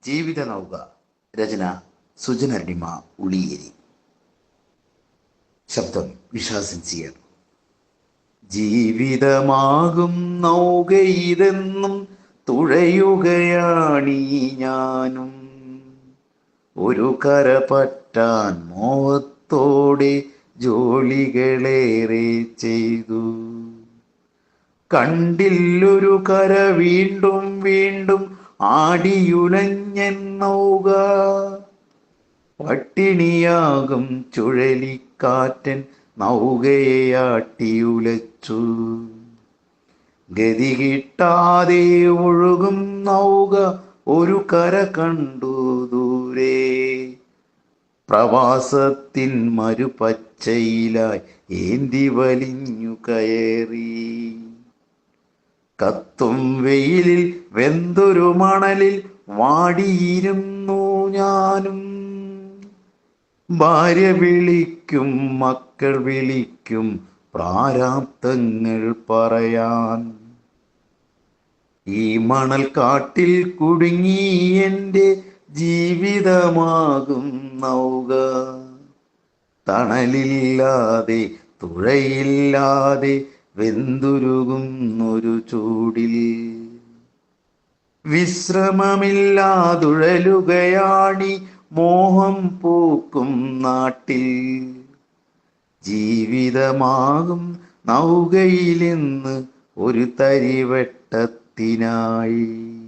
ജീവിത നൗക. രചന സുജനർണിമ ഉളിയേരി. ശബ്ദം വിഷാസിൻസിയർ. ജീവിതമാകും നൗകയിതെന്നും തുഴയുകയാണീ ഞാനും. ഒരു കര പറ്റാൻ മോഹത്തോടെ ജോലികളേറെ ചെയ്തു. കണ്ടില്ലൊരു കര വീണ്ടും വീണ്ടും ആടിയുലഞ്ഞൻ നൗക. പട്ടിണിയാകും ചുഴലിക്കാറ്റൻ നൗകയെ ആട്ടിയുലച്ചു. ഗതി കിട്ടാതെ ഒഴുകും നൗക ഒരു കര കണ്ടു ദൂരെ. പ്രവാസത്തിൻ മരുപച്ചയിലായി ഏന്തി വലിഞ്ഞു കയറി. കത്തും വെയിലിൽ വെന്തൊരു മണലിൽ വാടിയിരുന്നു ഞാനും. ഭാര്യ വിളിക്കും, മക്കൾ വിളിക്കും, പ്രാരാബ്ദങ്ങൾ പറയാൻ. ഈ മണൽ കാട്ടിൽ കുടുങ്ങി എൻ്റെ ജീവിതമാകും നൗക. തണലില്ലാതെ തുഴയില്ലാതെ വെന്തുരുകുന്നൊരു ചൂടിൽ. വിശ്രമമില്ലാതുഴലുകയാണി മോഹം പൂക്കും നാട്ടിൽ. ജീവിതമാകും നൗകയിലിന്ന് ഒരു തരിവെട്ടത്തിനായി.